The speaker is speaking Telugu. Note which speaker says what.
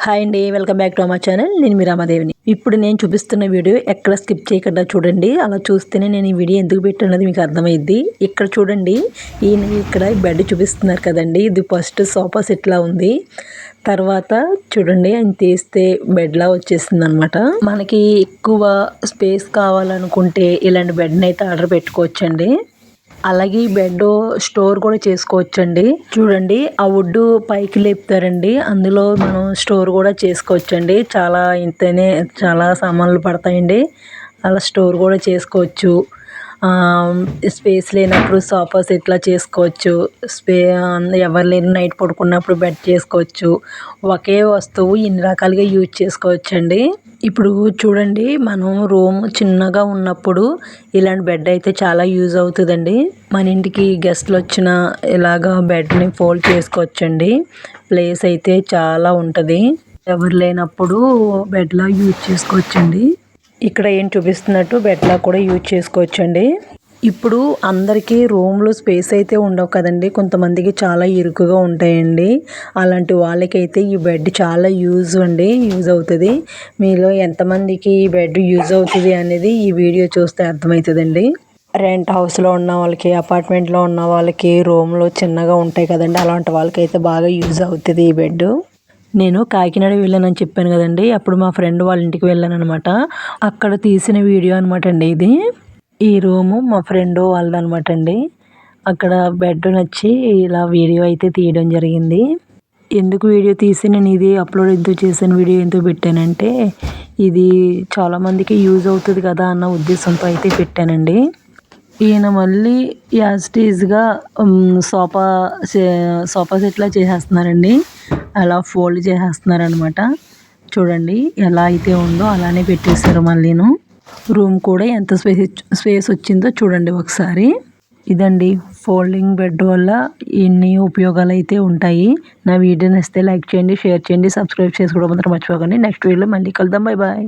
Speaker 1: హాయ్ అండి, welcome back to our channel. నేను మీ రామాదేవిని. ఇప్పుడు నేను చూపిస్తున్న వీడియో ఎక్కడ స్కిప్ చేయకుండా చూడండి. అలా చూస్తేనే నేను ఈ వీడియో ఎందుకు పెట్టానది మీకు అర్థమైద్ది. ఇక్కడ చూడండి, ఈయన ఇక్కడ బెడ్ చూపిస్తున్నారు కదండి. ఇది ఫస్ట్ సోఫా సెట్లా ఉంది. తర్వాత చూడండి, ఆయన తీస్తే బెడ్లా వచ్చేసింది అనమాట. మనకి ఎక్కువ స్పేస్ కావాలనుకుంటే ఇలాంటి బెడ్ని అయితే ఆర్డర్ పెట్టుకోవచ్చండి. అలాగే ఈ బెడ్ స్టోర్ కూడా చేసుకోవచ్చండి. చూడండి, ఆ వుడ్ పైకి లేపుతారండి, అందులో మనం స్టోర్ కూడా చేసుకోవచ్చండి. చాలా సామాన్లు పడతాయండి. అలా స్టోర్ కూడా చేసుకోవచ్చు. స్పేస్ లేనప్పుడు సోఫా సెట్లా చేసుకోవచ్చు. ఎవరు లేని నైట్ పడుకున్నప్పుడు బెడ్ చేసుకోవచ్చు. ఒకే వస్తువు ఇన్ని రకాలుగా యూజ్ చేసుకోవచ్చండి. ఇప్పుడు చూడండి, మనం రూమ్ చిన్నగా ఉన్నప్పుడు ఇలాంటి బెడ్ అయితే చాలా యూజ్ అవుతుందండి. మన ఇంటికి గెస్ట్లు వచ్చిన ఇలాగా బెడ్ని ఫోల్డ్ చేసుకోవచ్చండి. ప్లేస్ అయితే చాలా ఉంటుంది. ఎవరు లేనప్పుడు బెడ్లా యూజ్ చేసుకోవచ్చండి. ఇక్కడ ఏం చూపిస్తున్నట్టు బెడ్లా కూడా యూజ్ చేసుకోవచ్చండి. ఇప్పుడు అందరికీ రూమ్లో స్పేస్ అయితే ఉండవు కదండి. కొంతమందికి చాలా ఇరుకుగా ఉంటాయండి. అలాంటి వాళ్ళకైతే ఈ బెడ్ చాలా యూజ్ అవుతుంది. మీలో ఎంతమందికి ఈ బెడ్ యూజ్ అవుతుంది అనేది ఈ వీడియో చూస్తే అర్థమవుతుందండి. రెంట్ హౌస్లో ఉన్న వాళ్ళకి, అపార్ట్మెంట్లో ఉన్న వాళ్ళకి రూమ్లో చిన్నగా ఉంటాయి కదండి. అలాంటి వాళ్ళకైతే బాగా యూజ్ అవుతుంది ఈ బెడ్. నేను కాకినాడ వెళ్ళానని చెప్పాను కదండి. అప్పుడు మా ఫ్రెండ్ వాళ్ళ ఇంటికి వెళ్ళాను అనమాట. అక్కడ తీసిన వీడియో అనమాట అండి ఇది. ఈ రూము మా ఫ్రెండ్ వాళ్ళది అనమాట అండి. అక్కడ బెడ్ నచ్చి ఇలా వీడియో అయితే తీయడం జరిగింది. ఎందుకు వీడియో తీసి నేను ఇది అప్లోడ్ ఎందుకు చేశాను, వీడియో ఎందుకు పెట్టానంటే ఇది చాలామందికి యూజ్ అవుతుంది కదా అన్న ఉద్దేశంతో అయితే పెట్టానండి. ఈయన మళ్ళీ యాజ్టీజ్గా సోఫా సెట్లా చేసేస్తున్నారండి. అలా ఫోల్డ్ చేసేస్తున్నారనమాట. చూడండి, ఎలా అయితే ఉందో అలానే పెట్టేశారు. మళ్ళీను రూమ్ కూడా ఎంత స్పేస్ వచ్చిందో చూడండి ఒకసారి. ఇదండి, ఫోల్డింగ్ బెడ్ వల్ల ఎన్ని ఉపయోగాలు అయితే ఉంటాయి. నా వీడియో నచ్చితే లైక్ చేయండి, షేర్ చేయండి, సబ్స్క్రైబ్ చేసుకోవడం మాత్రం మర్చిపోకండి. నెక్స్ట్ వీడియోలో మళ్ళీ కలుద్దాం. Bye bye.